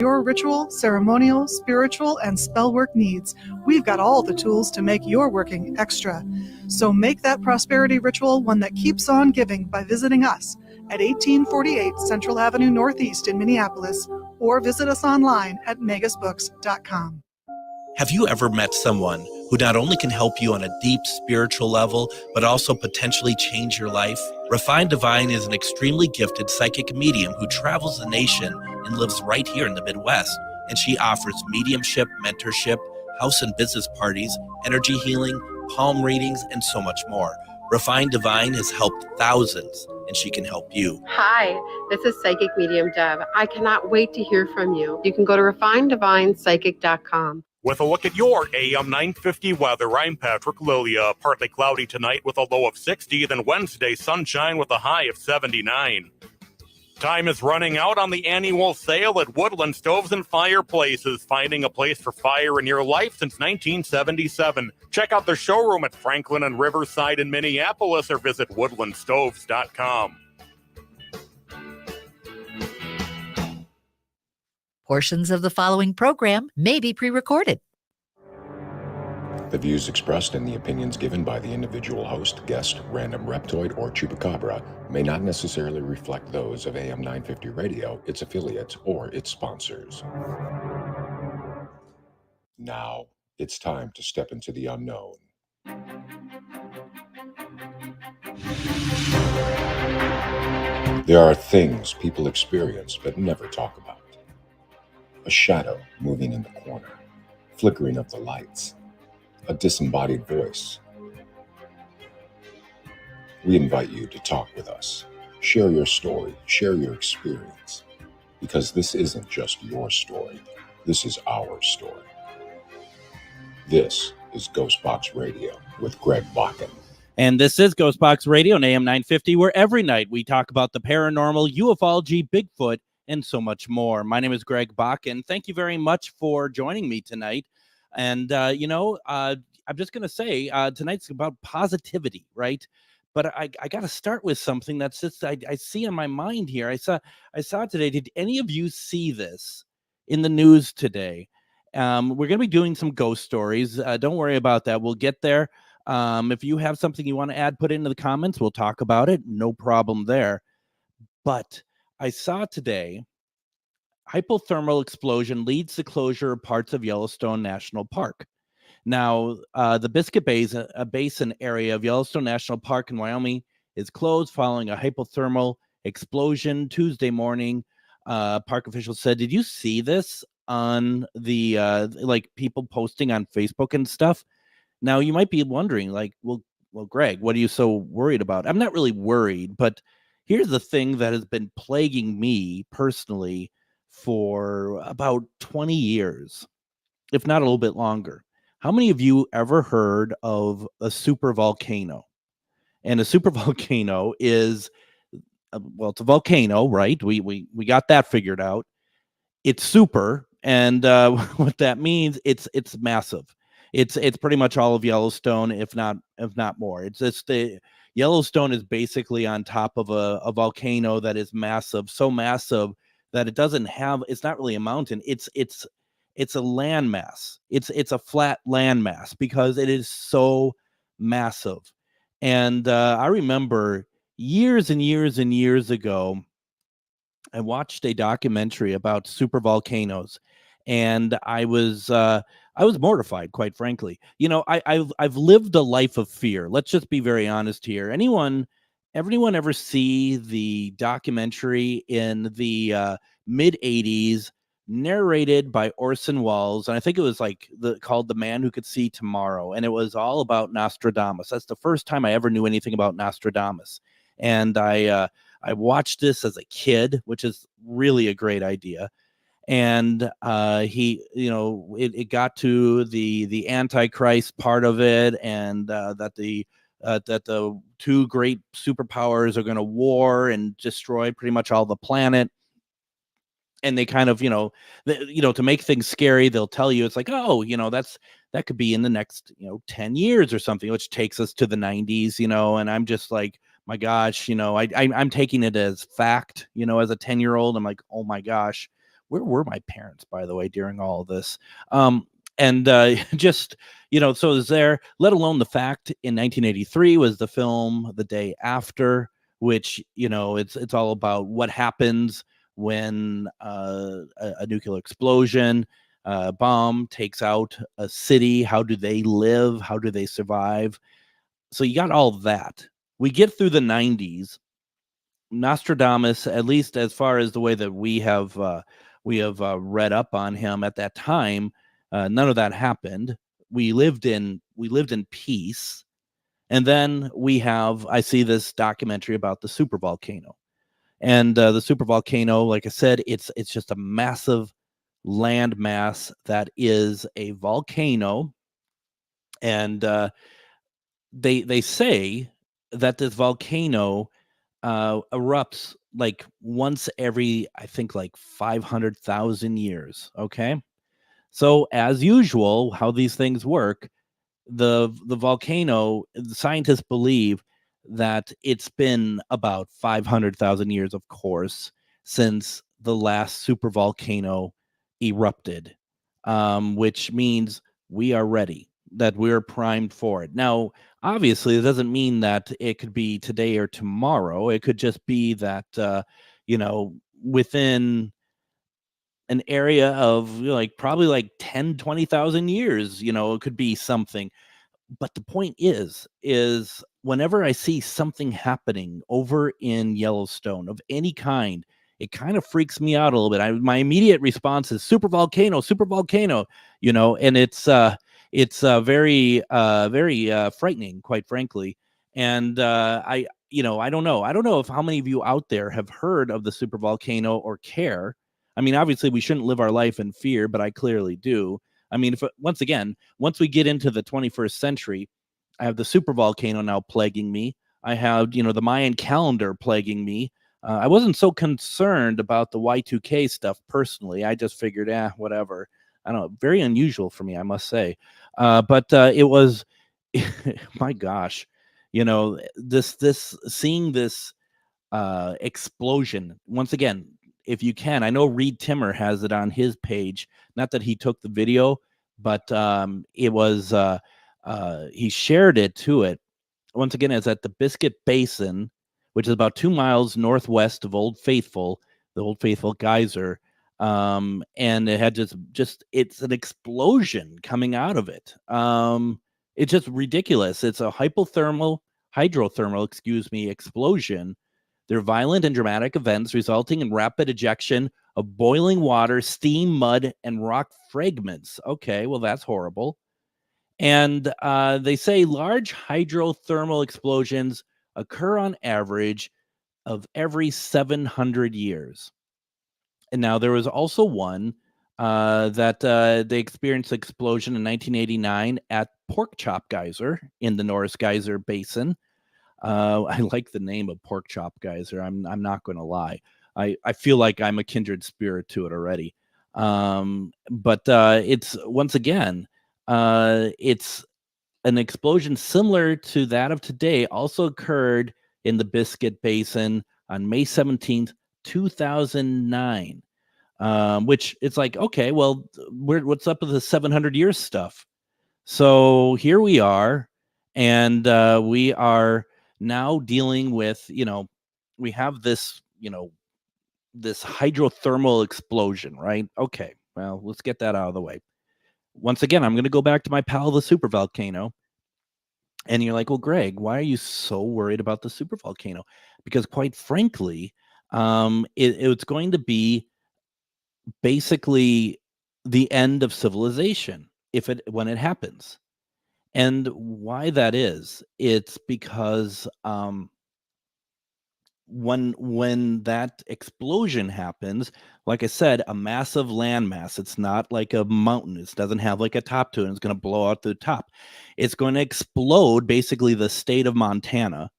Your ritual, ceremonial, spiritual, and spellwork needs, we've got all the tools to make your working extra. So make that prosperity ritual one that keeps on giving by visiting us at 1848 Central Avenue Northeast in Minneapolis, or visit us online at magusbooks.com. Have you ever met someone who not only can help you on a deep spiritual level, but also potentially change your life? Refined Divine is an extremely gifted psychic medium who travels the nation and lives right here in the Midwest. And she offers mediumship, mentorship, house and business parties, energy healing, palm readings, and so much more. Refined Divine has helped thousands, and she can help you. Hi, this is Psychic Medium Deb. I cannot wait to hear from you. You can go to refineddivinepsychic.com. With a look at your AM 950 weather, I'm Patrick Lilia. Partly cloudy tonight with a low of 60, then Wednesday sunshine with a high of 79. Time is running out on the annual sale at Woodland Stoves and Fireplaces, finding a place for fire in your life since 1977. Check out their showroom at Franklin and Riverside in Minneapolis or visit woodlandstoves.com. Portions of the following program may be pre-recorded. The views expressed and the opinions given by the individual host, guest, random reptoid, or chupacabra may not necessarily reflect those of AM 950 Radio, its affiliates, or its sponsors. Now, it's time to step into the unknown. There are things people experience but never talk about. A shadow moving in the corner, flickering of the lights, a disembodied voice. We invite you to talk with us. Share your story, share your experience, because this isn't just your story, this is our story. This is GhostBox Radio with Greg Bakun. And this is GhostBox Radio on AM 950, where every night we talk about the paranormal, ufology, Bigfoot, and so much more. My name is Greg Bakun. Thank you very much for joining me tonight. And, I'm just going to say tonight's about positivity, right? But I got to start with something that's just I see in my mind here. I saw today. Did any of you see this in the news today? We're going to be doing some ghost stories. Don't worry about that. We'll get there. If you have something you want to add, put it into the comments. We'll talk about it. No problem there. But I saw today, hypothermal explosion leads to closure of parts of Yellowstone National Park. Now, the Biscuit Basin area of Yellowstone National Park in Wyoming is closed following a hypothermal explosion Tuesday morning. Park officials said, did you see this on the, people posting on Facebook and stuff? Now, you might be wondering, well, Greg, what are you so worried about? I'm not really worried, but here's the thing that has been plaguing me personally for about 20 years, if not a little bit longer. How many of you ever heard of a supervolcano? And a supervolcano is, it's a volcano, right? We got that figured out. It's super, and what that means, it's massive. It's pretty much all of Yellowstone, if not more. It's just the Yellowstone is basically on top of a volcano that is massive, so massive that it's not really a mountain. It's a landmass. It's a flat landmass because it is so massive. And I remember years and years and years ago, I watched a documentary about super volcanoes, and I was mortified, quite frankly. I've lived a life of fear. Let's just be very honest here. Everyone ever see the documentary in the mid 80s narrated by Orson Welles? And I think it was called The Man Who Could See Tomorrow. And it was all about Nostradamus. That's the first time I ever knew anything about Nostradamus. And I watched this as a kid, which is really a great idea. And it got to the Antichrist part of it, and that the two great superpowers are going to war and destroy pretty much all the planet. And they kind of, to make things scary, they'll tell you it's like, that could be in the next 10 years or something, which takes us to the 90s, and I'm just like, my gosh, I'm taking it as fact, as a 10-year-old. I'm like, oh my gosh, where were my parents, by the way, during all of this? And just, so is there, let alone the fact in 1983 was the film The Day After, which, it's all about what happens when a nuclear explosion, bomb takes out a city. How do they live? How do they survive? So you got all that. We get through the 90s. Nostradamus, at least as far as the way that we have read up on him at that time, none of that happened. We lived in peace. And then I see this documentary about the supervolcano. And the supervolcano, like I said, it's just a massive land mass that is a volcano. And they say that this volcano erupts like once every, I think, like 500,000 years. Okay. So as usual, how these things work, the volcano, the scientists believe that it's been about 500,000 years, of course, since the last supervolcano erupted, which means we are ready, that we're primed for it. Now, obviously, it doesn't mean that it could be today or tomorrow. It could just be that, within an area of probably like 10, 20,000 years, it could be something. But the point is whenever I see something happening over in Yellowstone of any kind, it kind of freaks me out a little bit. My immediate response is super volcano, and it's very frightening, quite frankly. And I don't know if how many of you out there have heard of the super volcano or care. I mean, obviously we shouldn't live our life in fear, but I clearly do. I mean, once we get into the 21st century, I have the supervolcano now plaguing me. I have, the Mayan calendar plaguing me. I wasn't so concerned about the Y2K stuff personally. I just figured, whatever. I don't know, very unusual for me, I must say. But it was, my gosh, seeing this explosion once again. If you can, I know Reed Timmer has it on his page. Not that he took the video, but it was he shared it to it. Once again, it's at the Biscuit Basin, which is about 2 miles northwest of Old Faithful, the Old Faithful geyser. And it had just it's an explosion coming out of it. It's just ridiculous. It's a hydrothermal, explosion. They're violent and dramatic events resulting in rapid ejection of boiling water, steam, mud, and rock fragments. Okay, well, that's horrible. And they say large hydrothermal explosions occur on average of every 700 years. And now there was also one that they experienced explosion in 1989 at Pork Chop Geyser in the Norris Geyser Basin. I like the name of Pork Chop Geyser. I'm not going to lie. I feel like I'm a kindred spirit to it already. But it's once again, it's an explosion similar to that of today. Also occurred in the Biscuit Basin on May 17th, 2009. Which it's like, okay, well, what's up with the 700 years stuff? So here we are, and we are now dealing with, we have this, this hydrothermal explosion, right? Okay, well, let's get that out of the way. Once again, I'm going to go back to my pal, the supervolcano. And you're like, well, Greg, why are you so worried about the supervolcano? Because quite frankly, it's going to be basically the end of civilization when it happens. And why that is, it's because when that explosion happens, like I said, a massive landmass. It's not like a mountain. It doesn't have like a top to it. It's going to blow out the top. It's going to explode basically the state of Montana.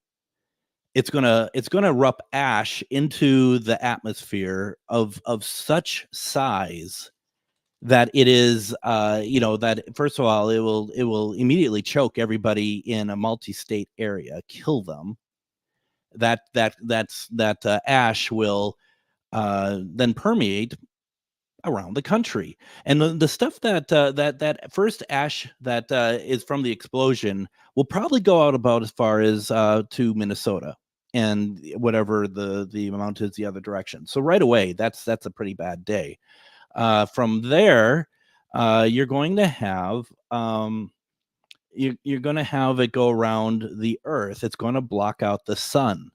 It's gonna erupt ash into the atmosphere of such size that it is, that first of all, it will immediately choke everybody in a multi-state area, kill them. That ash will then permeate around the country. And the stuff that first ash that is from the explosion will probably go out about as far as to Minnesota and whatever the amount is the other direction. So right away, that's a pretty bad day. From there, you're going to have you're going to have it go around the Earth. It's going to block out the sun.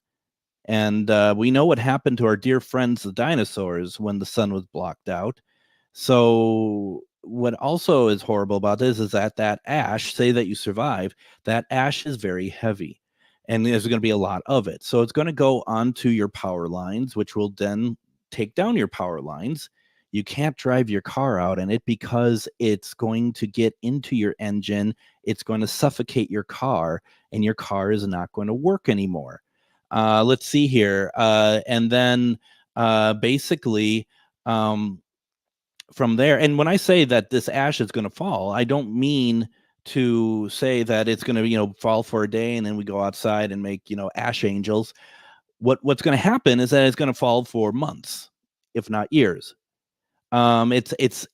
And we know what happened to our dear friends, the dinosaurs, when the sun was blocked out. So what also is horrible about this is that ash, say that you survive, that ash is very heavy. And there's going to be a lot of it. So it's going to go onto your power lines, which will then take down your power lines. You can't drive your car out in it because it's going to get into your engine. It's going to suffocate your car, and your car is not going to work anymore. Let's see here. And then basically from there, and when I say that this ash is going to fall, I don't mean to say that it's going to, fall for a day and then we go outside and make, ash angels. What's going to happen is that it's going to fall for months, if not years. It's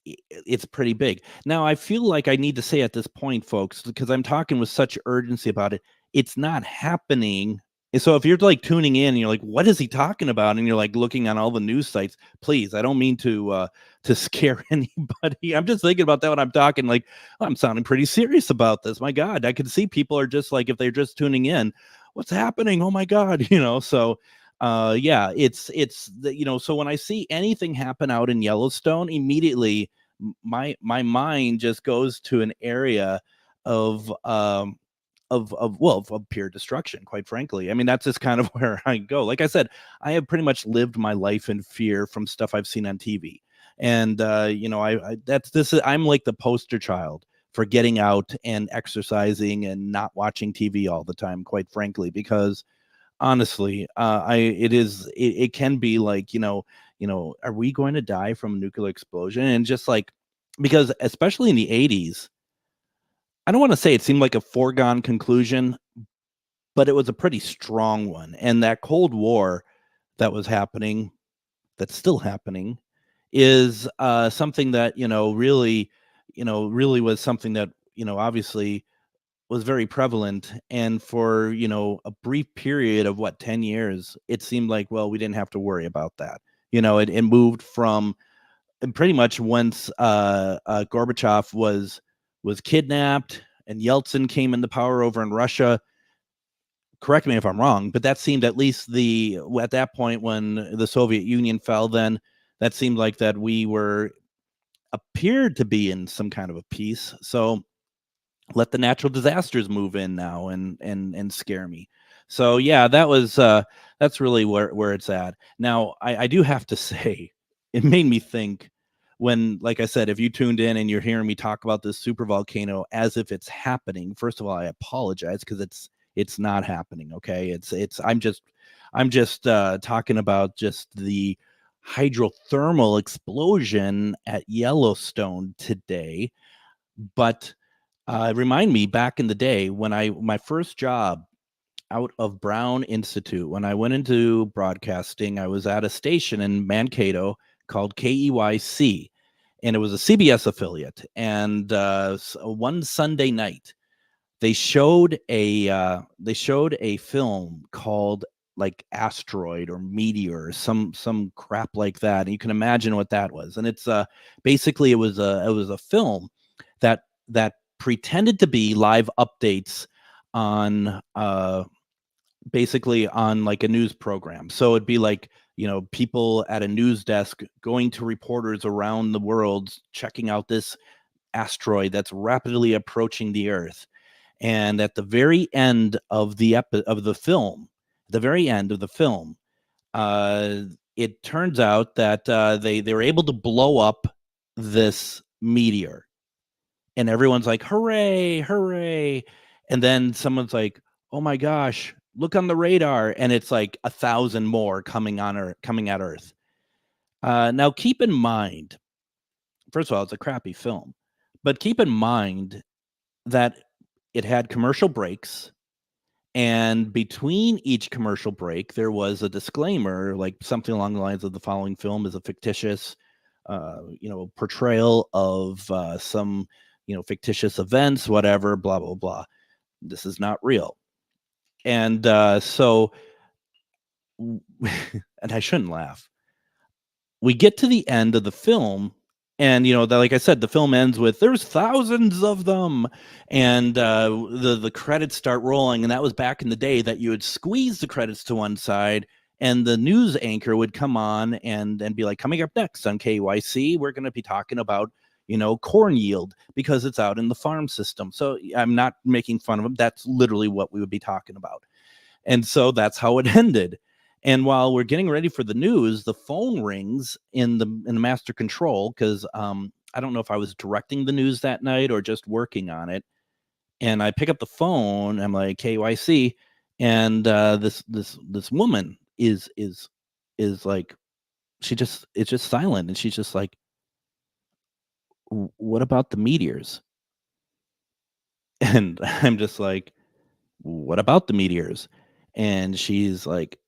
pretty big. Now, I feel like I need to say at this point, folks, because I'm talking with such urgency about it, it's not happening. So if you're like tuning in and you're like, what is he talking about? And you're like looking on all the news sites, please, I don't mean to scare anybody. I'm just thinking about that when I'm talking, like, I'm sounding pretty serious about this. My God, I can see people are just like, if they're just tuning in, what's happening? Oh my God, so yeah, it's so when I see anything happen out in Yellowstone, immediately my mind just goes to an area of pure destruction, quite frankly. I mean, that's just kind of where I go. Like I said, I have pretty much lived my life in fear from stuff I've seen on TV. And I'm like the poster child for getting out and exercising and not watching TV all the time, quite frankly, because honestly, it can be like, are we going to die from a nuclear explosion? And just like, because especially in the 80s, I don't want to say it seemed like a foregone conclusion, but it was a pretty strong one. And that Cold War that was happening, that's still happening, is something that, really was something that, obviously was very prevalent. And for, a brief period of 10 years, it seemed like, well, we didn't have to worry about that. It moved from, and pretty much once Gorbachev was kidnapped and Yeltsin came into power over in Russia. Correct me if I'm wrong, but that seemed at least at that point when the Soviet Union fell, then that seemed like that we appeared to be in some kind of a peace. So let the natural disasters move in now and scare me. So yeah, that's really where it's at. Now, I do have to say, it made me think when, like I said, if you tuned in and you're hearing me talk about this super volcano as if it's happening, first of all, I apologize because it's not happening. Okay. I'm just talking about just the hydrothermal explosion at Yellowstone today. But remind me back in the day when my first job out of Brown Institute, when I went into broadcasting, I was at a station in Mankato called KEYC, and it was a CBS affiliate. And one Sunday night, they showed a film called like Asteroid or Meteor or some crap like that. And you can imagine what that was. And it's basically it was a film that pretended to be live updates on basically on like a news program. So it'd be like, people at a news desk going to reporters around the world, checking out this asteroid that's rapidly approaching the Earth. And at the very end of the film, it turns out that they were able to blow up this meteor. And everyone's like, hooray, hooray. And then someone's like, oh my gosh, look on the radar. And it's like 1,000 more coming at Earth. Now, keep in mind, first of all, it's a crappy film. But keep in mind that it had commercial breaks. And between each commercial break, there was a disclaimer, like something along the lines of the following film is a fictitious portrayal of some, fictitious events, whatever, blah, blah, blah. This is not real. And so, and I shouldn't laugh. We get to the end of the film, and like I said, the film ends with "there's thousands of them," and the credits start rolling. And that was back in the day that you would squeeze the credits to one side, and the news anchor would come on and be like, "Coming up next on KYC, we're going to be talking about corn yield because it's out in the farm system." So I'm not making fun of them. That's literally what we would be talking about. And so that's how it ended. And while we're getting ready for the news, the phone rings in the master control, because I don't know if I was directing the news that night or just working on it. And I pick up the phone. I'm like, KYC, and this woman is like, it's just silent, and she's just like, "What about the meteors?" And I'm just like, "What about the meteors?" And she's like,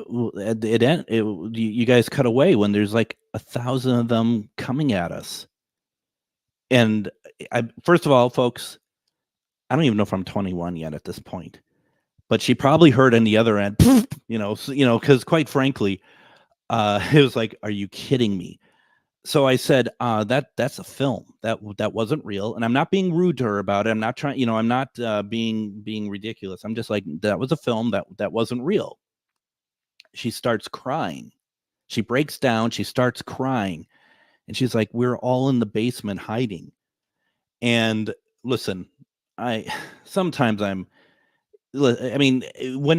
you guys cut away when there's like 1,000 of them coming at us. And first of all, folks, I don't even know if I'm 21 yet at this point, but she probably heard on the other end, because quite frankly, it was like, "Are you kidding me?" So I said, that's a film that wasn't real. And I'm not being rude to her about it. I'm not trying, I'm not being ridiculous. I'm just like, that was a film that wasn't real. She starts crying. She breaks down. She starts crying. And she's like, "We're all in the basement hiding." And listen, sometimes when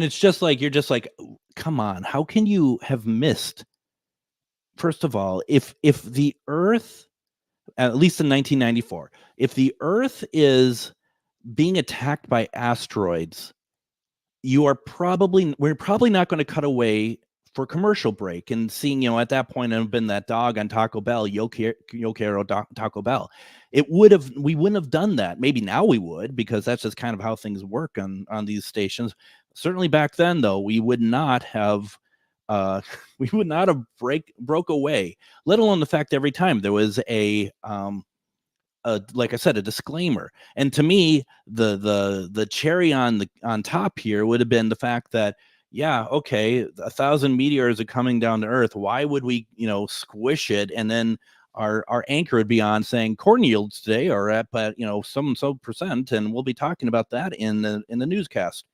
it's just like, you're just like, come on, how can you have missed? First of all, if the Earth, at least in 1994, if the Earth is being attacked by asteroids, we're probably not going to cut away for commercial break and seeing, at that point, I've been that dog on Taco Bell, Yo quiero Taco Bell. We wouldn't have done that. Maybe now we would, because that's just kind of how things work on these stations. Certainly back then, though, we would not have broke away, let alone the fact every time there was like I said, a disclaimer. And to me, the cherry on top here would have been the fact that, yeah, okay, 1,000 meteors are coming down to Earth. Why would we, squish it? And then our anchor would be on saying corn yields today are at, some and so percent, and we'll be talking about that in the newscast.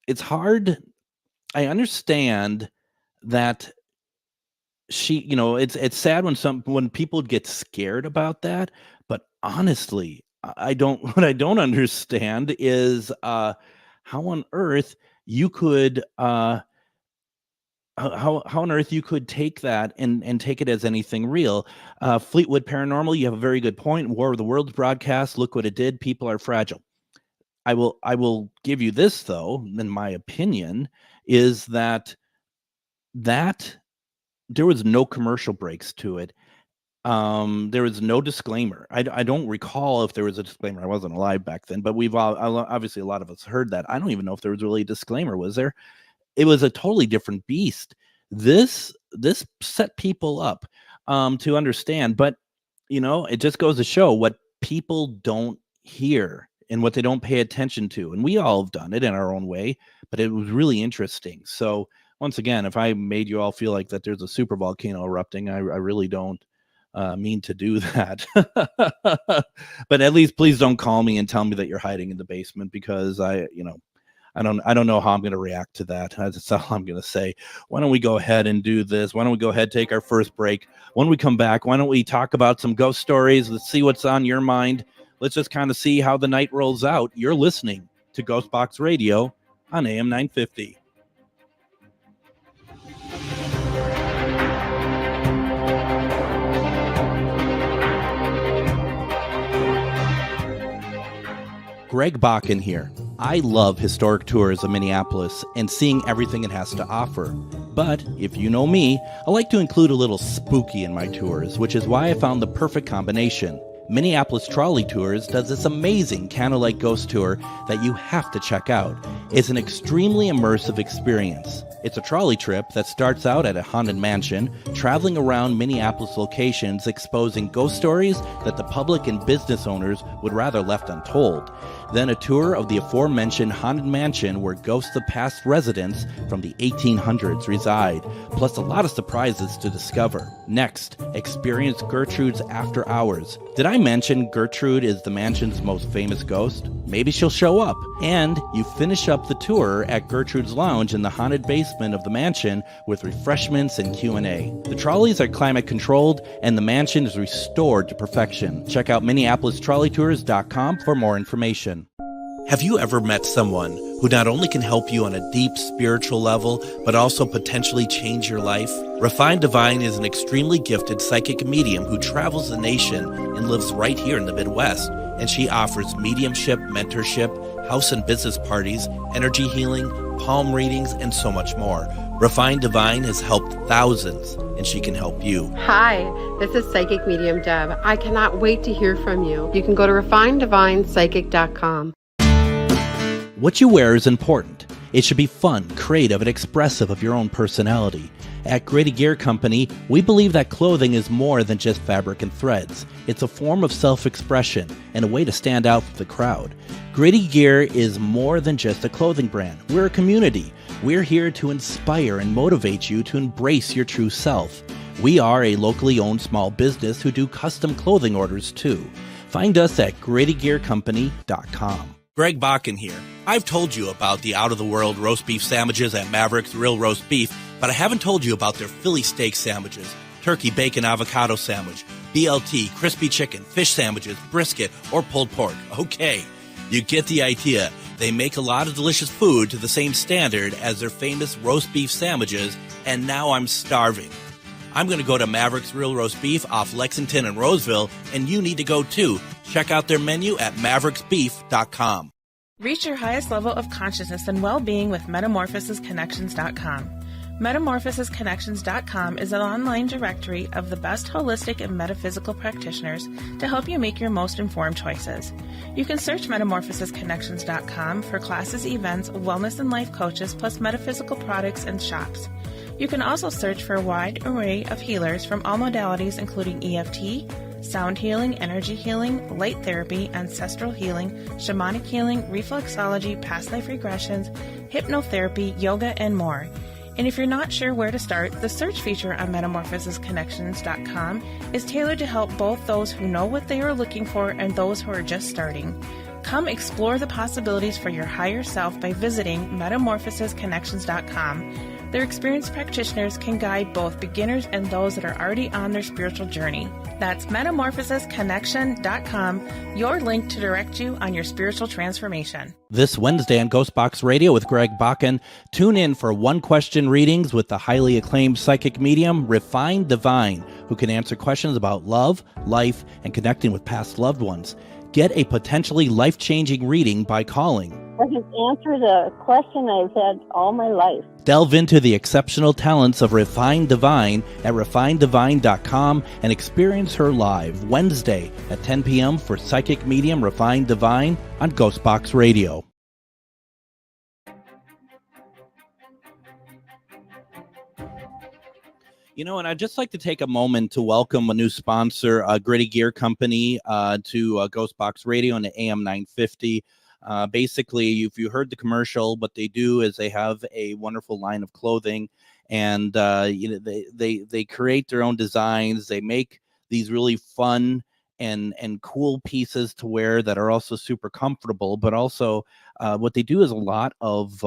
It's hard. I understand that it's sad when people get scared about that, but honestly, what I don't understand is how on earth you could how on earth you could take that and take it as anything real. Fleetwood Paranormal, you have a very good point. War of the Worlds broadcast, look what it did. People are fragile. I will give you this, though, in my opinion, is that there was no commercial breaks to it. There was no disclaimer. I don't recall if there was a disclaimer. I wasn't alive back then, but we've obviously a lot of us heard that. I don't even know if there was really a disclaimer. Was there? It was a totally different beast. This set people up to understand, but it just goes to show what people don't hear and what they don't pay attention to. And we all have done it in our own way, but it was really interesting. So once again, if I made you all feel like that there's a super volcano erupting, I really don't mean to do that. But at least please don't call me and tell me that you're hiding in the basement, because I don't know how I'm going to react to that. That's all I'm going to say. Why don't we go ahead and do this? Why don't we go ahead and take our first break? When we come back, why don't we talk about some ghost stories? Let's see what's on your mind. Let's just kind of see how the night rolls out. You're listening to GhostBox Radio on AM 950. Greg Bakun here. I love historic tours of Minneapolis and seeing everything it has to offer. But if you know me, I like to include a little spooky in my tours, which is why I found the perfect combination. Minneapolis Trolley Tours does this amazing candlelight ghost tour that you have to check out. It's an extremely immersive experience. It's a trolley trip that starts out at a haunted mansion, traveling around Minneapolis locations exposing ghost stories that the public and business owners would rather left untold. Then a tour of the aforementioned haunted mansion where ghosts of past residents from the 1800s reside, plus a lot of surprises to discover. Next, experience Gertrude's After Hours. Did I mention Gertrude is the mansion's most famous ghost? Maybe she'll show up. And you finish up the tour at Gertrude's Lounge in the haunted basement of the mansion with refreshments and Q&A. The trolleys are climate controlled and the mansion is restored to perfection. Check out MinneapolisTrolleyTours.com for more information. Have you ever met someone who not only can help you on a deep spiritual level, but also potentially change your life? Refined Divine is an extremely gifted psychic medium who travels the nation and lives right here in the Midwest. And she offers mediumship, mentorship, house and business parties, energy healing, palm readings, and so much more. Refined Divine has helped thousands, and she can help you. Hi, this is Psychic Medium Deb. I cannot wait to hear from you. You can go to refineddivinepsychic.com. What you wear is important. It should be fun, creative, and expressive of your own personality. At Grady Gear Company, we believe that clothing is more than just fabric and threads. It's a form of self-expression and a way to stand out from the crowd. Grady Gear is more than just a clothing brand. We're a community. We're here to inspire and motivate you to embrace your true self. We are a locally owned small business who do custom clothing orders too. Find us at GradyGearCompany.com. Greg Bakun here. I've told you about the out-of-the-world roast beef sandwiches at Maverick's Real Roast Beef, but I haven't told you about their Philly steak sandwiches, turkey bacon avocado sandwich, BLT, crispy chicken, fish sandwiches, brisket, or pulled pork. Okay, you get the idea. They make a lot of delicious food to the same standard as their famous roast beef sandwiches, and now I'm starving. I'm going to go to Maverick's Real Roast Beef off Lexington and Roseville, and you need to go too. Check out their menu at mavericksbeef.com. Reach your highest level of consciousness and well-being with MetamorphosisConnections.com. MetamorphosisConnections.com is an online directory of the best holistic and metaphysical practitioners to help you make your most informed choices. You can search MetamorphosisConnections.com for classes, events, wellness and life coaches, plus metaphysical products and shops. You can also search for a wide array of healers from all modalities, including EFT, sound healing, energy healing, light therapy, ancestral healing, shamanic healing, reflexology, past life regressions, hypnotherapy, yoga, and more. And if you're not sure where to start, the search feature on MetamorphosisConnections.com is tailored to help both those who know what they are looking for and those who are just starting. Come explore the possibilities for your higher self by visiting MetamorphosisConnections.com. Their experienced practitioners can guide both beginners and those that are already on their spiritual journey. That's MetamorphosisConnection.com, your link to direct you on your spiritual transformation. This Wednesday on GhostBox Radio with Greg Bakun, tune in for one-question readings with the highly acclaimed psychic medium, Refined Divine, who can answer questions about love, life, and connecting with past loved ones. Get a potentially life-changing reading by calling. I can answer the question I've had all my life. Delve into the exceptional talents of Refined Divine at refineddivine.com and experience her live Wednesday at 10 p.m. for psychic medium Refined Divine on GhostBox Radio. You know, and I'd just like to take a moment to welcome a new sponsor, Grady Gear Company, to GhostBox Radio and the AM 950. Basically, if you heard the commercial, what they do is they have a wonderful line of clothing, and they create their own designs. They make these really fun and cool pieces to wear that are also super comfortable. But also, what they do is a lot of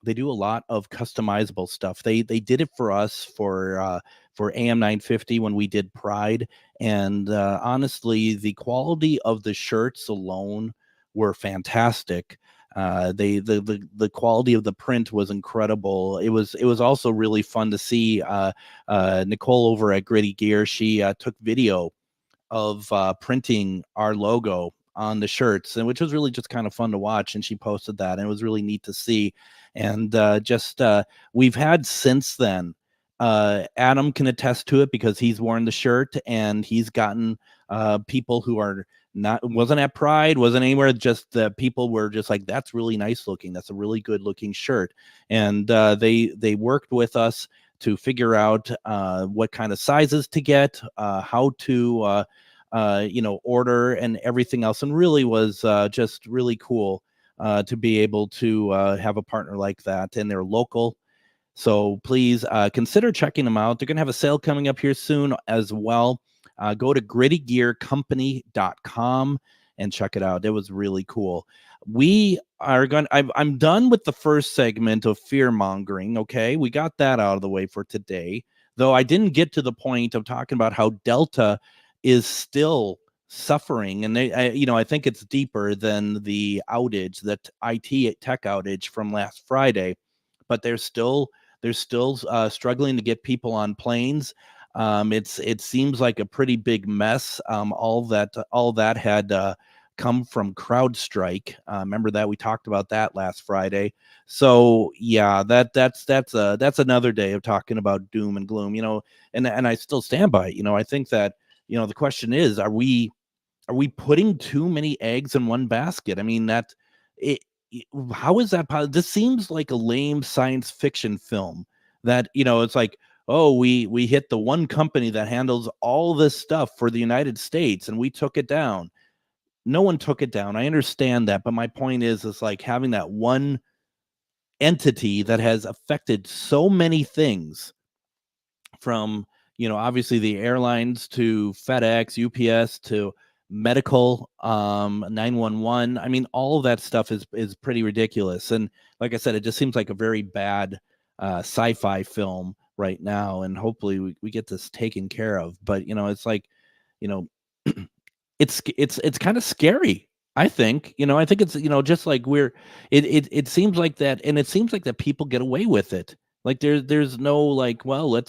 customizable stuff. They did it for us for AM 950 when we did Pride, and honestly, the quality of the shirts alone were fantastic. The quality of the print was incredible. It was also really fun to see Nicole over at Grady Gear. She took video of printing our logo on the shirts, and which was really just kind of fun to watch, and she posted that, and it was really neat to see. And we've had since then, Adam can attest to it because he's worn the shirt, and he's gotten people who are wasn't at Pride, wasn't anywhere. Just the people were just like, that's really nice looking. That's a really good looking shirt. And they worked with us to figure out what kind of sizes to get, how to order and everything else. And really was just really cool to be able to have a partner like that, and they're local. So please consider checking them out. They're going to have a sale coming up here soon as well. Go to grittygearcompany.com and check it out. It was really cool. We are going. I'm done with the first segment of fear mongering. Okay, we got that out of the way for today. Though I didn't get to the point of talking about how Delta is still suffering, and I think it's deeper than the outage, that IT tech outage from last Friday. But they're still struggling to get people on planes. It seems like a pretty big mess. All that had come from CrowdStrike. Remember that we talked about that last Friday. So yeah, that's another day of talking about doom and gloom. And I still stand by it. I think that the question is, are we putting too many eggs in one basket? I mean, how is that possible? This seems like a lame science fiction film that, it's like, oh, we hit the one company that handles all this stuff for the United States and we took it down. No one took it down. I understand that. But my point is like having that one entity that has affected so many things, from, obviously the airlines to FedEx, UPS to medical, 911. I mean, all of that stuff is pretty ridiculous. And like I said, it just seems like a very bad sci-fi film right now. And hopefully we get this taken care of. But, it's like, it's kind of scary. I think it's, just like it seems like that. And it seems like that people get away with it. Like there's no like, well,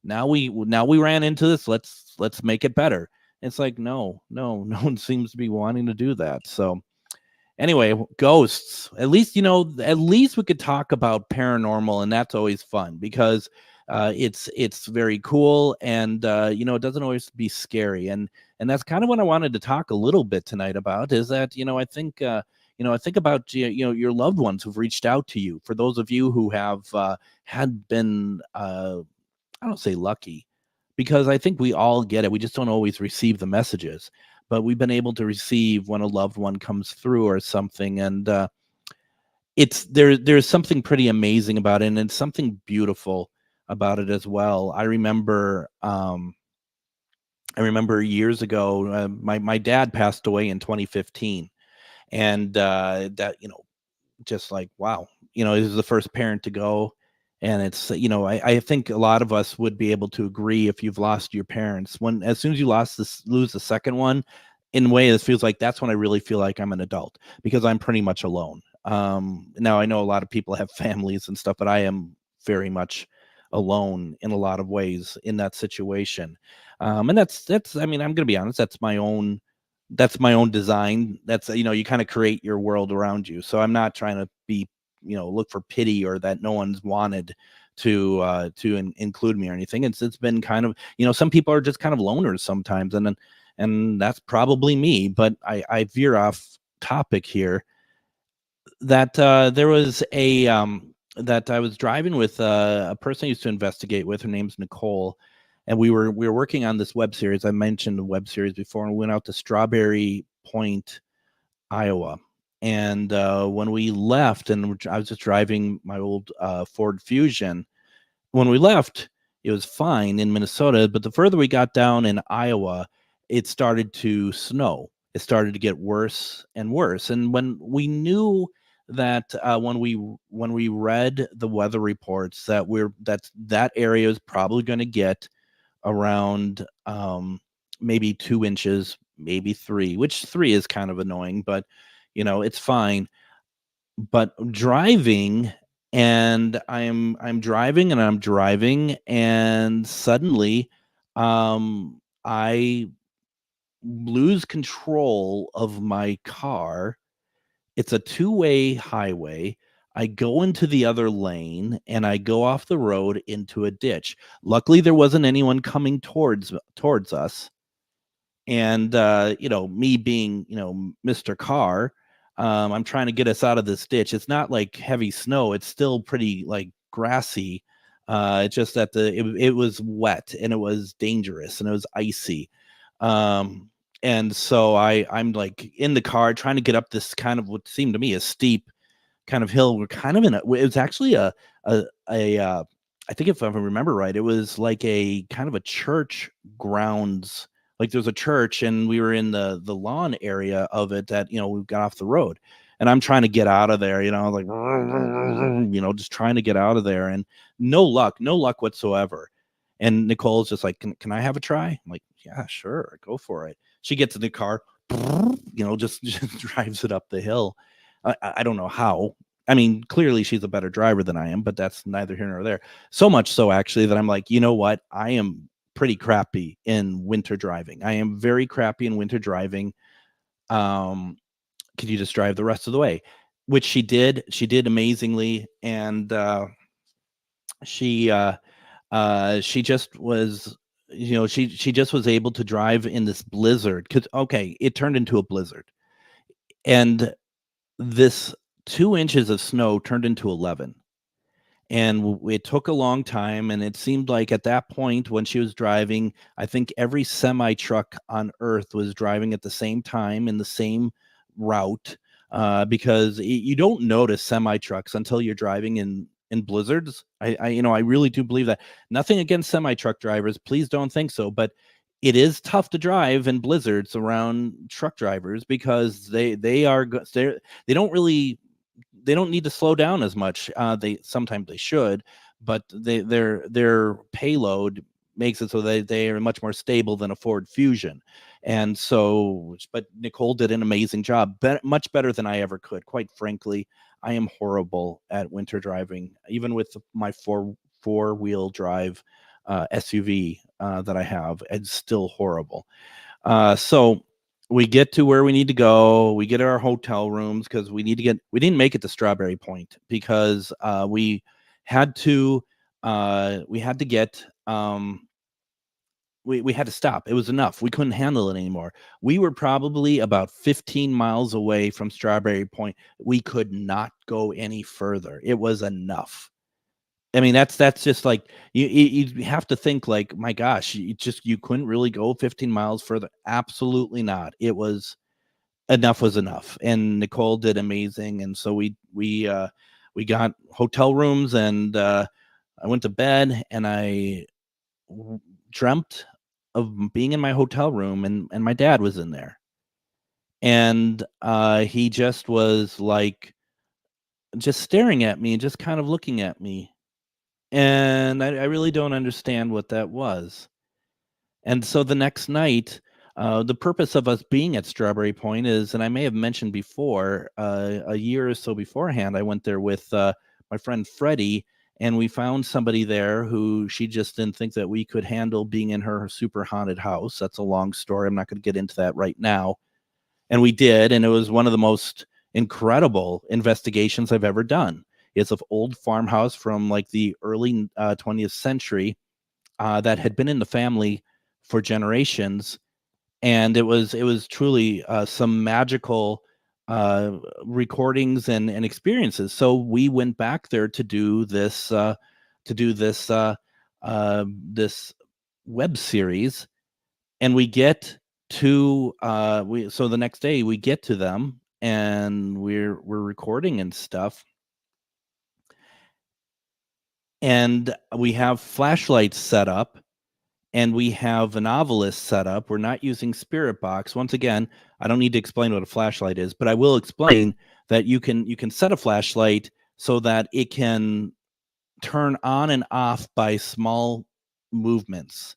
now we ran into this. Let's make it better. It's like, no one seems to be wanting to do that. So anyway, ghosts, at least we could talk about paranormal, and that's always fun because it's very cool, and it doesn't always be scary. And that's kind of what I wanted to talk a little bit tonight about, is that, I think about, your loved ones who've reached out to you. For those of you who have had been, I don't say lucky, because I think we all get it. We just don't always receive the messages, but we've been able to receive when a loved one comes through or something. And there's something pretty amazing about it, and it's something beautiful about it as well. I remember years ago, my dad passed away in 2015, and that, just like, wow, he was the first parent to go. And it's, I think a lot of us would be able to agree, if you've lost your parents, as soon as you lose the second one, in a way, it feels like that's when I really feel like I'm an adult, because I'm pretty much alone. Now I know a lot of people have families and stuff, but I am very much alone in a lot of ways in that situation. And that's, I mean, I'm going to be honest, that's my own design. That's, you kind of create your world around you. So I'm not trying to be, look for pity, or that no one's wanted to include me or anything. It's been kind of, some people are just kind of loners sometimes, and that's probably me. But I veer off topic here. That there was that I was driving with a person I used to investigate with. Her name's Nicole, and we were working on this web series. I mentioned the web series before, and we went out to Strawberry Point, Iowa. And when we left, and I was just driving my old Ford Fusion, when we left, it was fine in Minnesota. But the further we got down in Iowa, it started to snow. It started to get worse and worse. And when we knew that, when we read the weather reports, that area is probably going to get around maybe 2 inches, maybe 3, which 3 is kind of annoying, but it's fine. But driving, and I'm driving, and suddenly I lose control of my car. It's a 2-way highway. I go into the other lane, and I go off the road into a ditch. Luckily, there wasn't anyone coming towards us. And me being Mr. Car, I'm trying to get us out of this ditch. It's not like heavy snow, it's still pretty like grassy. It's just that it was wet and it was dangerous and it was icy. And so I'm like in the car trying to get up this kind of what seemed to me a steep kind of hill. We're kind of it was actually a I think if I remember right, it was like a kind of a church grounds. Like there's a church and we were in the lawn area of it that, we got off the road, and I'm trying to get out of there, like, just trying to get out of there, and no luck whatsoever. And Nicole's just like, can I have a try? I'm like, yeah, sure. Go for it. She gets in the car, just drives it up the hill. I don't know how. I mean, clearly she's a better driver than I am, but that's neither here nor there. So much so, actually, that I'm like, you know what? I am pretty crappy in winter driving. I am very crappy in winter driving. Could you just drive the rest of the way? Which she did. She did amazingly, and she just was. She just was able to drive in this blizzard. It turned into a blizzard, and this 2 inches of snow turned into 11. And it took a long time. And it seemed like at that point when she was driving, I think every semi truck on earth was driving at the same time in the same route, because you don't notice semi trucks until you're driving in blizzards. I really do believe that. Nothing against semi truck drivers. Please don't think so. But it is tough to drive in blizzards around truck drivers because they don't need to slow down as much. They sometimes they should, but their payload makes it so they are much more stable than a Ford Fusion. And so, but Nicole did an amazing job, much better than I ever could. Quite frankly, I am horrible at winter driving, even with my four-wheel drive SUV that I have. It's still horrible. So we get to where we need to go. We get our hotel rooms because we didn't make it to Strawberry Point because we had to get, we had to stop. It was enough. We couldn't handle it anymore. We were probably about 15 miles away from Strawberry Point. We could not go any further. It was enough. I mean, that's just like you have to think like, my gosh, you couldn't really go 15 miles further. Absolutely not. It was enough was enough. And Nicole did amazing. And so we got hotel rooms, and I went to bed, and I dreamt of being in my hotel room, and my dad was in there. And he just was like, just staring at me and just kind of looking at me. And I really don't understand what that was. And so the next night, the purpose of us being at Strawberry Point is, and I may have mentioned before, a year or so beforehand, I went there with my friend Freddie, and we found somebody there who she just didn't think that we could handle being in her super haunted house. That's a long story. I'm not going to get into that right now. And we did, and it was one of the most incredible investigations I've ever done. It's an old farmhouse from like the early 20th century that had been in the family for generations, and it was truly some magical recordings and experiences. So we went back there to do this this web series, and we get to so the next day we get to them, and we're recording and stuff. And we have flashlights set up, and we have a novelist set up. We're not using Spirit Box. Once again, I don't need to explain what a flashlight is, but I will explain that you can set a flashlight so that it can turn on and off by small movements.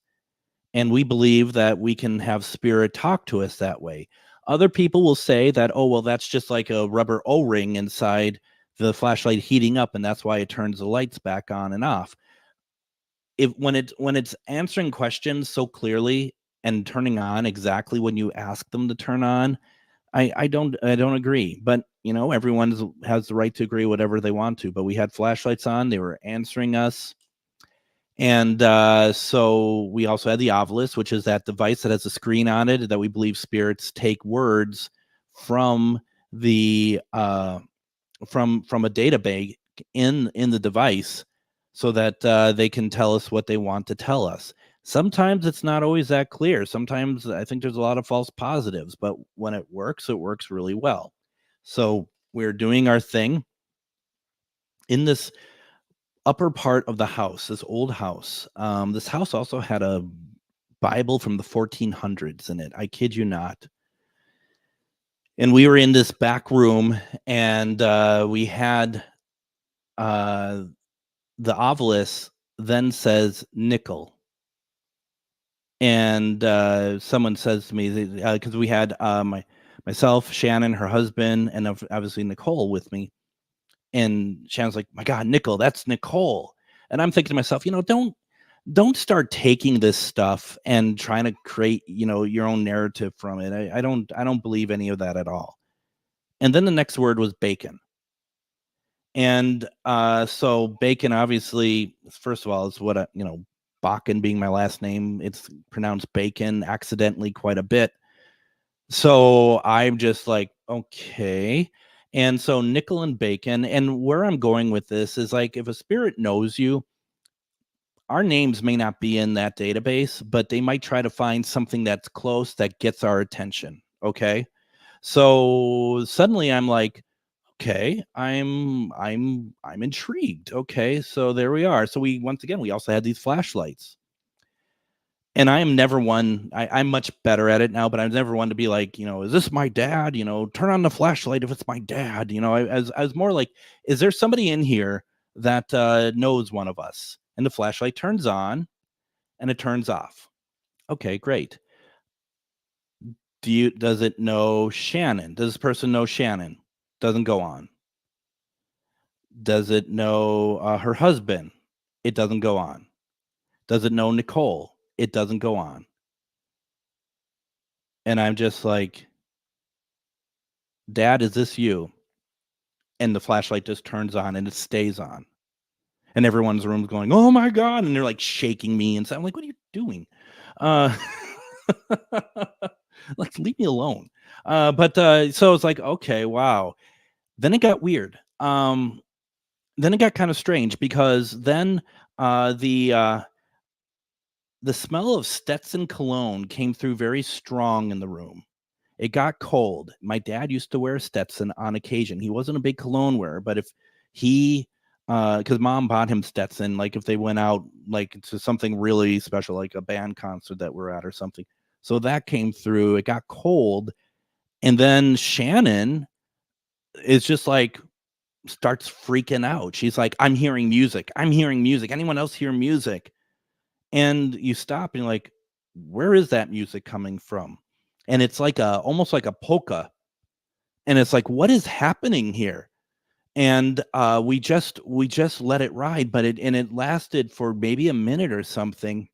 And we believe that we can have spirit talk to us that way. Other people will say that, oh, well, that's just like a rubber O-ring inside the flashlight heating up, and that's why it turns the lights back on and off. When it's answering questions so clearly and turning on exactly when you ask them to turn on, I don't agree. But everyone has the right to agree whatever they want to. But we had flashlights on; they were answering us, And so we also had the Ovilus, which is that device that has a screen on it that we believe spirits take words from the from a database in the device, so that they can tell us what they want to tell us. Sometimes it's not always that clear. Sometimes I think there's a lot of false positives, but when it works really well. So we're doing our thing in this upper part of the house, this old house. This house also had a Bible from the 1400s in it. I kid you not. And we were in this back room, and we had the Ovilus then says nickel. And someone says to me, because we had myself, Shannon, her husband, and obviously Nicole with me. And Shannon's like, my God, nickel, that's Nicole. And I'm thinking to myself, don't start taking this stuff and trying to create, your own narrative from it. I don't believe any of that at all. And then the next word was bacon. And so bacon, obviously, first of all, is what, Bakun being my last name, it's pronounced bacon accidentally quite a bit. So I'm just like, okay. And so nickel and bacon, and where I'm going with this is like, if a spirit knows you, our names may not be in that database, but they might try to find something that's close that gets our attention. Okay. So suddenly I'm like, okay, I'm intrigued. Okay. So there we are. So we also had these flashlights. And I am never one, I'm much better at it now, but I'm never one to be like, is this my dad? Turn on the flashlight if it's my dad. I was more like, is there somebody in here that knows one of us? And the flashlight turns on and it turns off. Okay, great. Does it know Shannon? Does this person know Shannon? Doesn't go on. Does it know her husband? It doesn't go on. Does it know Nicole? It doesn't go on. And I'm just like, Dad, is this you? And the flashlight just turns on and it stays on. And everyone's in the room going, oh my God. And they're like shaking me. And so I'm like, what are you doing? Like, leave me alone. So it's like, okay, wow. Then it got weird. Then it got kind of strange, because then the smell of Stetson cologne came through very strong in the room. It got cold. My dad used to wear Stetson on occasion. He wasn't a big cologne wearer, but if he, because Mom bought him Stetson, like if they went out like to something really special, like a band concert that we're at or something. So that came through. It got cold. And then Shannon is just like, starts freaking out. She's like, I'm hearing music. I'm hearing music. Anyone else hear music? And you stop and you're like, where is that music coming from? And it's like almost like a polka. And it's like, what is happening here? And we just let it ride, but it lasted for maybe a minute or something.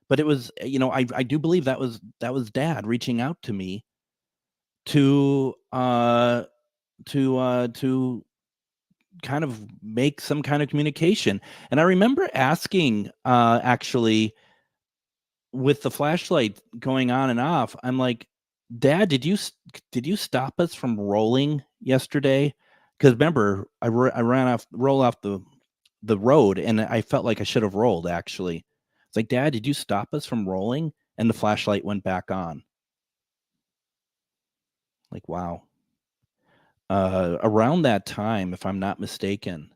But it was, I do believe that was Dad reaching out to me to kind of make some kind of communication. And I remember asking, actually, with the flashlight going on and off, I'm like, Dad, did you stop us from rolling yesterday? Because remember, I roll off the road, and I felt like I should have rolled, actually. It's like, Dad, did you stop us from rolling? And the flashlight went back on. Like, wow. Around that time, if I'm not mistaken,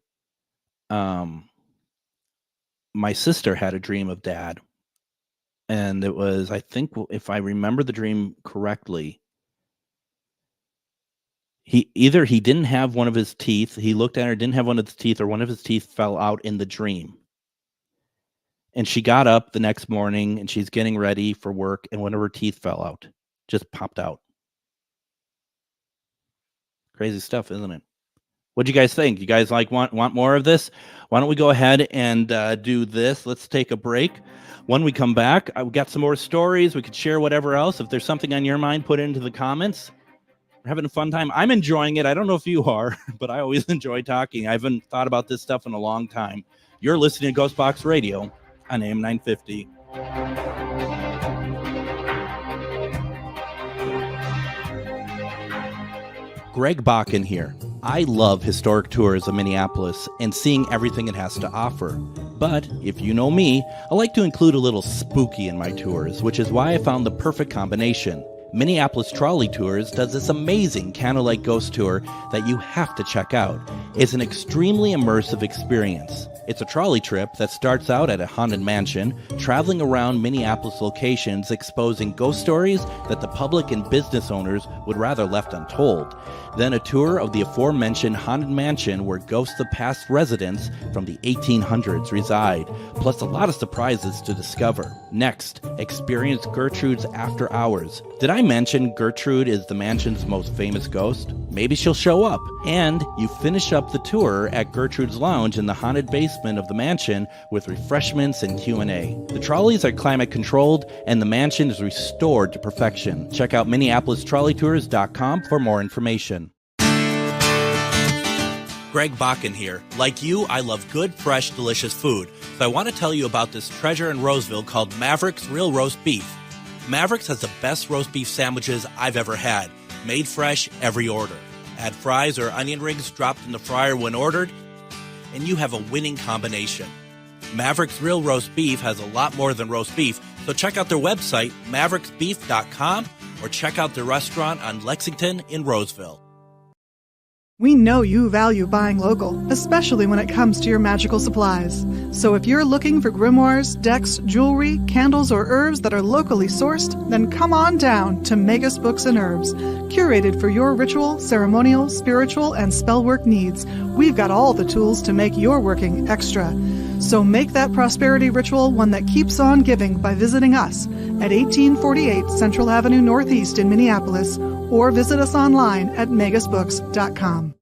my sister had a dream of Dad. And it was, I think, if I remember the dream correctly, he didn't have one of his teeth. He looked at her, didn't have one of his teeth, or one of his teeth fell out in the dream. And she got up the next morning and she's getting ready for work, and one of her teeth fell out, just popped out. Crazy stuff, isn't it? What do you guys think? You guys want more of this? Why don't we go ahead and do this? Let's take a break. When we come back, I've got some more stories. We could share whatever else. If there's something on your mind, put it into the comments. We're having a fun time. I'm enjoying it. I don't know if you are, but I always enjoy talking. I haven't thought about this stuff in a long time. You're listening to GhostBox Radio on AM 950. Greg Bakun here. I love historic tours of Minneapolis and seeing everything it has to offer. But if you know me, I like to include a little spooky in my tours, which is why I found the perfect combination. Minneapolis Trolley Tours does this amazing candlelight ghost tour that you have to check out. It's an extremely immersive experience. It's a trolley trip that starts out at a haunted mansion, traveling around Minneapolis locations exposing ghost stories that the public and business owners would rather left untold. Then a tour of the aforementioned haunted mansion where ghosts of past residents from the 1800s reside, plus a lot of surprises to discover. Next, experience Gertrude's After Hours. Did I mention Gertrude is the mansion's most famous ghost? Maybe she'll show up. And you finish up the tour at Gertrude's Lounge in the haunted basement of the mansion with refreshments and Q&A. The trolleys are climate controlled and the mansion is restored to perfection. Check out MinneapolisTrolleyTours.com for more information. Greg Bakun here. Like you, I love good, fresh, delicious food. So I want to tell you about this treasure in Roseville called Maverick's Real Roast Beef. Maverick's has the best roast beef sandwiches I've ever had. Made fresh every order. Add fries or onion rings dropped in the fryer when ordered, and you have a winning combination. Maverick's Real Roast Beef has a lot more than roast beef, so check out their website, mavericksbeef.com, or check out their restaurant on Lexington in Roseville. We know you value buying local, especially when it comes to your magical supplies. So if you're looking for grimoires, decks, jewelry, candles, or herbs that are locally sourced, then come on down to Magus Books and Herbs. Curated for your ritual, ceremonial, spiritual, and spellwork needs, we've got all the tools to make your working extra. So make that prosperity ritual one that keeps on giving by visiting us at 1848 Central Avenue Northeast in Minneapolis, or visit us online at magusbooks.com.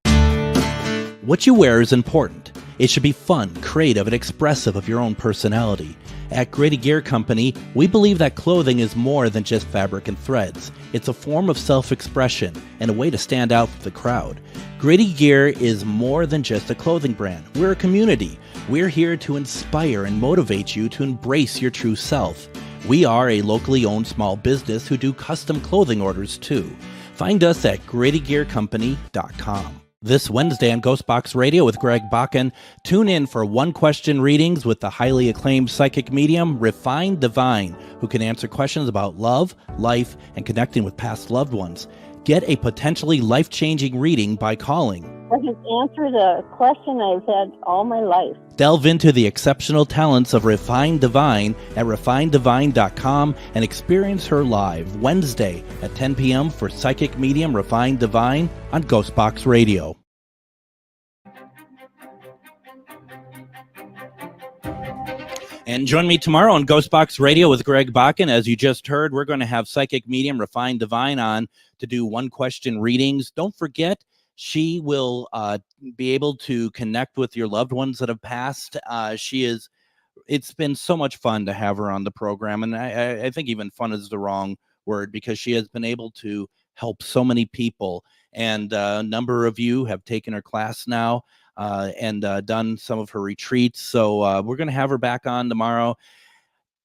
What you wear is important. It should be fun, creative, and expressive of your own personality. At Grady Gear Company, we believe that clothing is more than just fabric and threads. It's a form of self-expression and a way to stand out from the crowd. Grady Gear is more than just a clothing brand. We're a community. We're here to inspire and motivate you to embrace your true self. We are a locally owned small business who do custom clothing orders too. Find us at GradyGearCompany.com. This Wednesday on GhostBox Radio with Greg Bakun, tune in for one-question readings with the highly acclaimed psychic medium, Refined Divine, who can answer questions about love, life, and connecting with past loved ones. Get a potentially life-changing reading by calling. I can answer the question I've had all my life. Delve into the exceptional talents of Refined Divine at refinedivine.com and experience her live Wednesday at 10 p.m. for psychic medium Refined Divine on GhostBox Radio. And join me tomorrow on GhostBox Radio with Greg Bakun. As you just heard, we're going to have psychic medium Refined Divine on to do one-question readings. Don't forget, she will be able to connect with your loved ones that have passed. It's been so much fun to have her on the program. And I think even fun is the wrong word, because she has been able to help so many people. And a number of you have taken her class now and done some of her retreats. So we're going to have her back on tomorrow.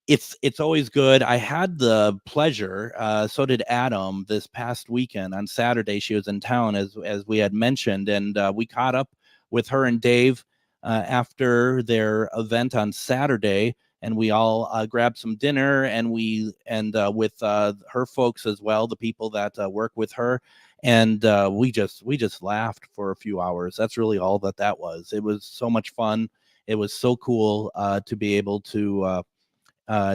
It's always good. I had the pleasure, so did Adam, this past weekend on Saturday. She was in town, as we had mentioned, and we caught up with her and Dave after their event on Saturday, and we all grabbed some dinner, and with her folks as well, the people that work with her, and we just laughed for a few hours. That's really all that was. It was so much fun. It was so cool to be able to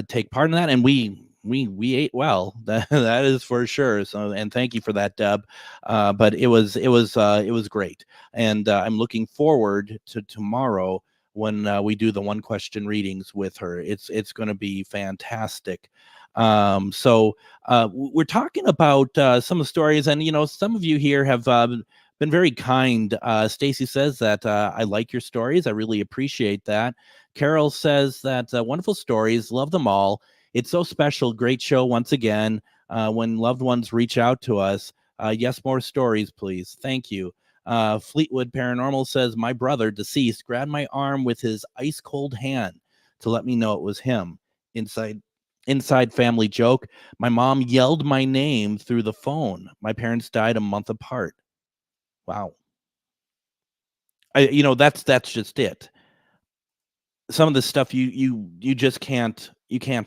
take part in that, and we ate well. That is for sure. So, and thank you for that, Deb. But it was great, and I'm looking forward to tomorrow when we do the one-question readings with her. It's going to be fantastic. So we're talking about some of the stories, and some of you here have been very kind. Stacy says that I like your stories. I really appreciate that. Carol says that wonderful stories, love them all. It's so special. Great show once again. When loved ones reach out to us, yes, more stories, please. Thank you. Fleetwood Paranormal says, my brother, deceased, grabbed my arm with his ice cold hand to let me know it was him. Inside family joke. My mom yelled my name through the phone. My parents died a month apart. Wow. That's just it. Some of the stuff you just can't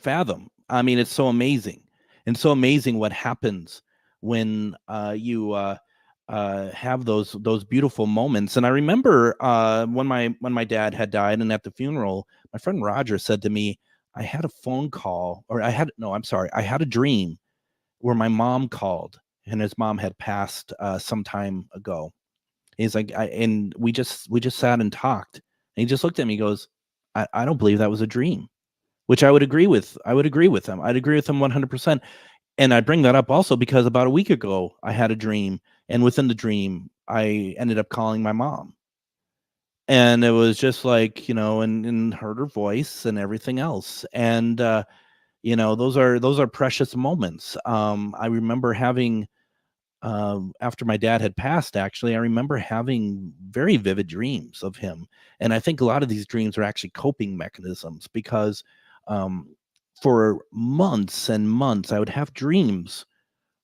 fathom. I mean, it's so amazing, and so amazing what happens when you have those beautiful moments. And I remember when my dad had died, and at the funeral, my friend Roger said to me, I had a phone call, or I had a dream where my mom called, and his mom had passed some time ago. He's like, and we just sat and talked, and he just looked at me, goes, I don't believe that was a dream, which I would agree with. I would agree with him. I'd agree with him 100%. And I bring that up also because about a week ago, I had a dream, and within the dream, I ended up calling my mom. And it was just like, and heard her voice and everything else. And, those are precious moments. I remember having, after my dad had passed, actually, I remember having very vivid dreams of him. And I think a lot of these dreams are actually coping mechanisms because for months and months, I would have dreams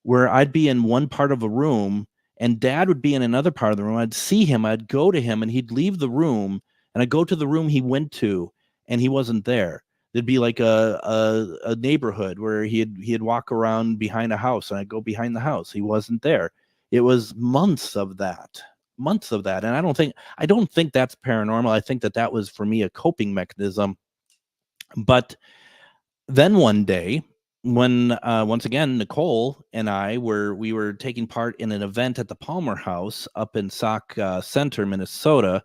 where I'd be in one part of a room and Dad would be in another part of the room. I'd see him, I'd go to him, and he'd leave the room, and I'd go to the room he went to, and he wasn't there. There'd be like a neighborhood where he'd walk around behind a house, and I'd go behind the house. He wasn't there. It was months of that. And I don't think that's paranormal. I think that was for me a coping mechanism. But then one day, when once again Nicole and we were taking part in an event at the Palmer House up in Sauk Center, Minnesota,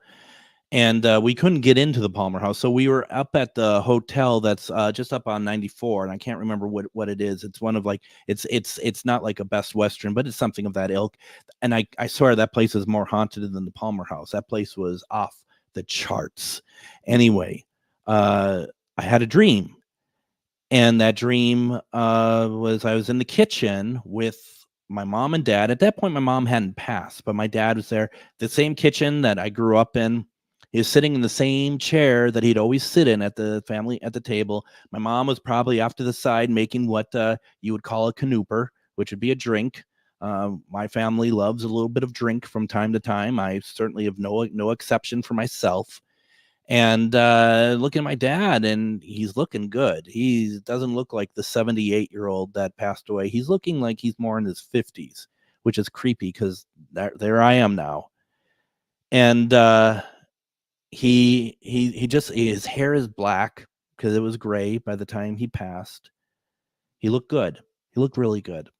and we couldn't get into the Palmer House, so we were up at the hotel that's just up on 94, and I can't remember what it is. It's one of like it's not like a Best Western, but it's something of that ilk. And I swear that place is more haunted than the Palmer House. That place was off the charts. Anyway, I had a dream. And that dream was I was in the kitchen with my mom and dad. At that point, my mom hadn't passed, but my dad was there. The same kitchen that I grew up in. He was sitting in the same chair that he'd always sit in at the table. My mom was probably off to the side making what you would call a canooper, which would be a drink. My family loves a little bit of drink from time to time. I certainly have no exception for myself. And looking at my dad, and he's looking good. He doesn't look like the 78-year-old that passed away. He's looking like he's more in his 50s, which is creepy because there I am now. And his hair is black because it was gray by the time he passed. He looked good. He looked really good.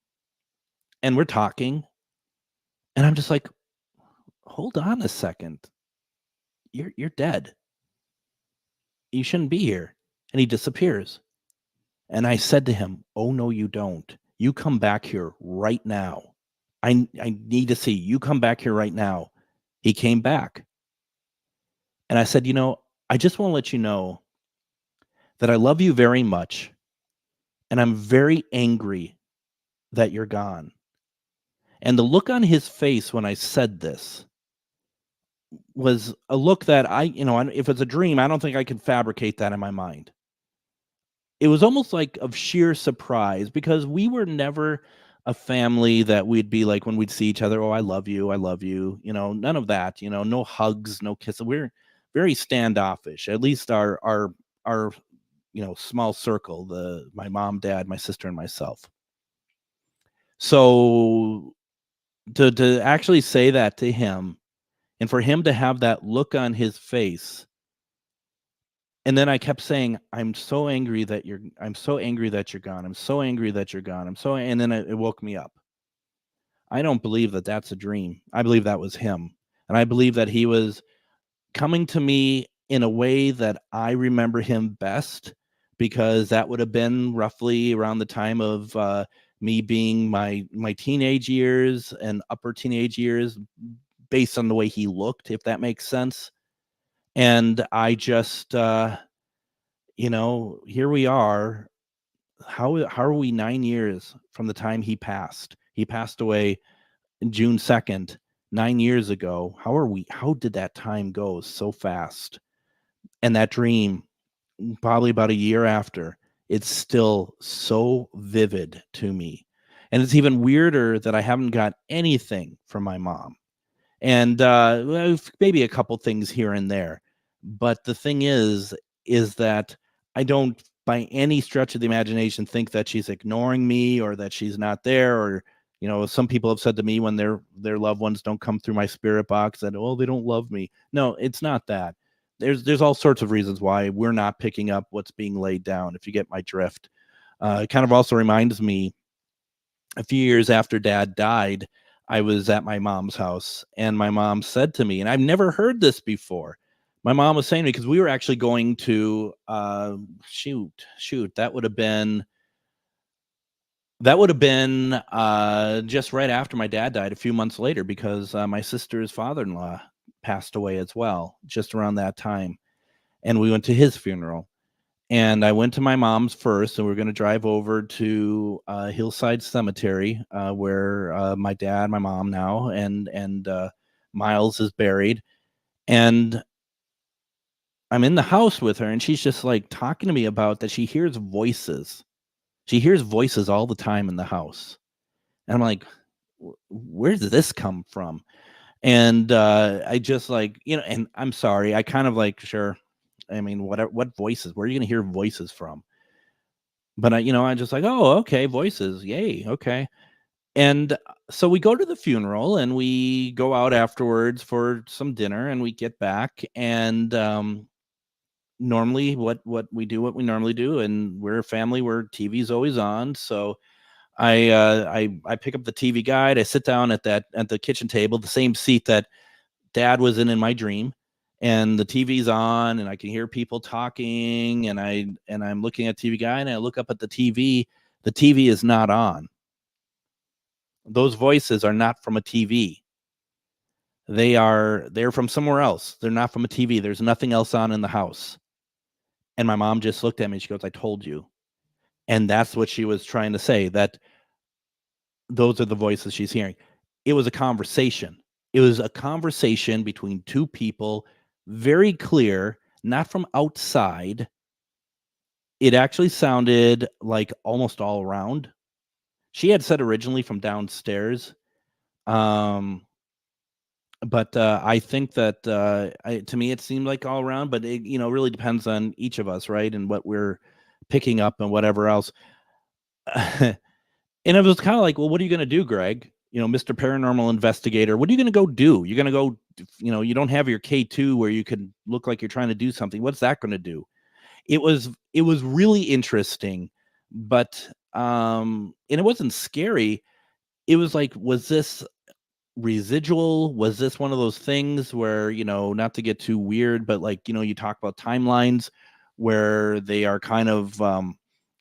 And we're talking, and I'm just like, hold on a second. You're dead. You shouldn't be here. And he disappears. And I said to him, oh, no, you don't. You come back here right now. I need to see you come back here right now. He came back. And I said, I just want to let you know that I love you very much. And I'm very angry that you're gone. And the look on his face when I said this was a look that if it's a dream, I don't think I can fabricate that in my mind. It was almost like of sheer surprise because we were never a family that we'd be like when we'd see each other, oh, I love you. None of that, no hugs, no kisses. We're very standoffish, at least our small circle, my mom, dad, my sister, and myself. So to actually say that to him, and for him to have that look on his face, and then I kept saying, I'm so angry that you're gone. I'm so angry that you're gone. And then it woke me up. I don't believe that that's a dream. I believe that was him. And I believe that he was coming to me in a way that I remember him best, because that would have been roughly around the time of me being my teenage years and upper teenage years, based on the way he looked, if that makes sense. And I just, here we are. How are we 9 years from the time he passed? He passed away June 2nd, 9 years ago. How did that time go so fast? And that dream, probably about a year after, it's still so vivid to me. And it's even weirder that I haven't got anything from my mom. And maybe a couple things here and there. But the thing is that I don't by any stretch of the imagination think that she's ignoring me or that she's not there, or some people have said to me when their loved ones don't come through my spirit box that, oh, they don't love me. No, it's not that. There's all sorts of reasons why we're not picking up what's being laid down, if you get my drift. It kind of also reminds me, a few years after Dad died, I was at my mom's house, and my mom said to me, and I've never heard this before. My mom was saying to me, because we were actually going to that would have been just right after my dad died, a few months later, because my sister's father-in-law passed away as well, just around that time. And we went to his funeral. And I went to my mom's first, and we were going to drive over to Hillside Cemetery, where my dad, my mom now, and Miles is buried. And I'm in the house with her, and she's just like talking to me about that she hears voices. She hears voices all the time in the house. And I'm like, where did this come from? And I just like, and I'm sorry, I kind of like, sure. I mean, what voices? Where are you going to hear voices from? But I just like, oh, okay, voices. Yay. Okay. And so we go to the funeral, and we go out afterwards for some dinner, and we get back, and normally what we normally do, and we're a family where TV's always on. So I pick up the TV guide. I sit down at the kitchen table, the same seat that Dad was in my dream. And the TV's on, and I can hear people talking, and I'm looking at TV guide, and I look up at the TV. The TV is not on. Those voices are not from a TV. They're from somewhere else. They're not from a TV. There's nothing else on in the house. And my mom just looked at me, and she goes, I told you. And that's what she was trying to say, that those are the voices she's hearing. It was a conversation. It was a conversation between two people, very clear, not from outside. It actually sounded like almost all around. She had said originally from downstairs. But I think that to me, it seemed like all around, but it, really depends on each of us, right? And what we're picking up and whatever else. And it was kind of like, well, what are you going to do, Greg? Mr. Paranormal Investigator, what are you going to go do? You're going to go, you don't have your K2 where you could look like you're trying to do something. What's that going to do? It was really interesting, but, and it wasn't scary. It was like, was this residual? Was this one of those things where, not to get too weird, but like, you talk about timelines where they are kind of,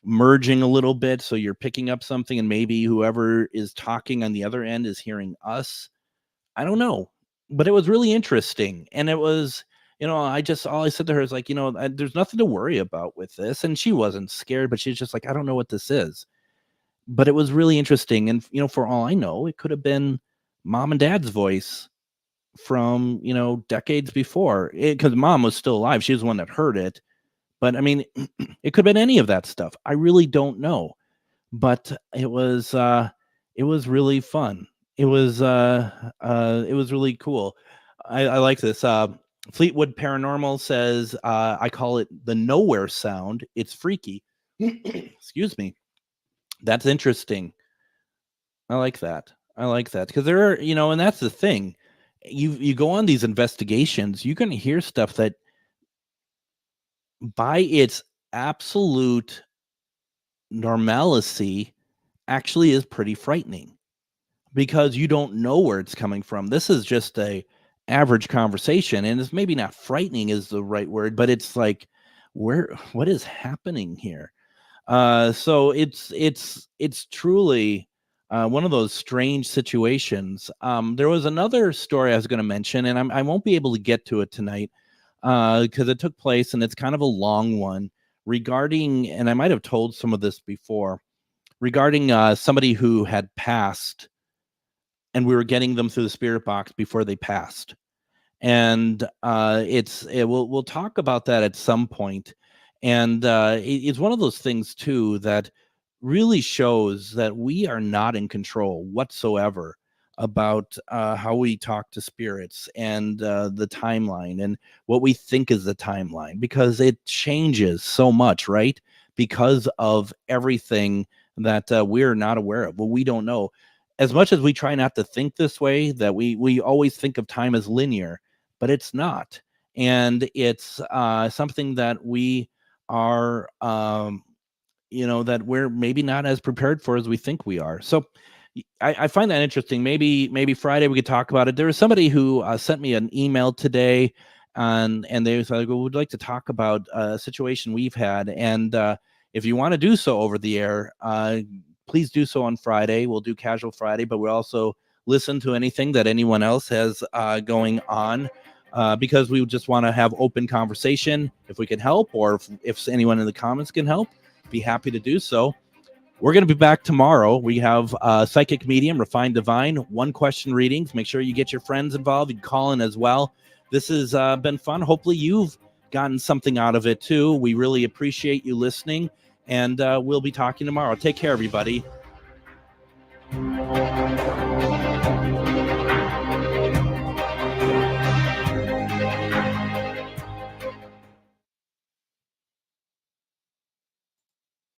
merging a little bit, so you're picking up something, and maybe whoever is talking on the other end is hearing us. I don't know, but it was really interesting. And it was, all I said to her is like, there's nothing to worry about with this. And she wasn't scared, but she's just like, I don't know what this is. But it was really interesting. And for all I know, it could have been Mom and Dad's voice from decades before, because Mom was still alive. She was the one that heard it. But I mean, it could have been any of that stuff. I really don't know. But it was really fun. It was really cool. I like this. Fleetwood Paranormal says, I call it the nowhere sound. It's freaky. Excuse me. That's interesting. I like that. Because there are, and that's the thing. You go on these investigations, you're going to hear stuff that, by its absolute normalcy, actually is pretty frightening, because you don't know where it's coming from. This is just a average conversation, and it's maybe not frightening is the right word, but it's like, what is happening here? So it's truly one of those strange situations. There was another story I was going to mention, and I won't be able to get to it tonight, because it took place, and it's kind of a long one, regarding, and I might have told some of this before, regarding somebody who had passed and we were getting them through the spirit box before they passed. And we'll talk about that at some point. And it's one of those things too that really shows that we are not in control whatsoever about how we talk to spirits and the timeline and what we think is the timeline, because it changes so much, right? Because of everything that we're not aware of. Well, we don't know. As much as we try not to think this way, that we always think of time as linear, but it's not. And it's something that we are, that we're maybe not as prepared for as we think we are. So I find that interesting. Maybe Friday we could talk about it. There was somebody who sent me an email today, and they was like, we'd like to talk about a situation we've had. And if you want to do so over the air, please do so on Friday. We'll do Casual Friday, but we'll also listen to anything that anyone else has going on, because we just want to have open conversation. If we can help, or if anyone in the comments can help, be happy to do so. We're going to be back tomorrow. We have Psychic Medium, Refined Divine, 1-question readings. Make sure you get your friends involved. You can call in as well. This has been fun. Hopefully you've gotten something out of it too. We really appreciate you listening, and we'll be talking tomorrow. Take care, everybody.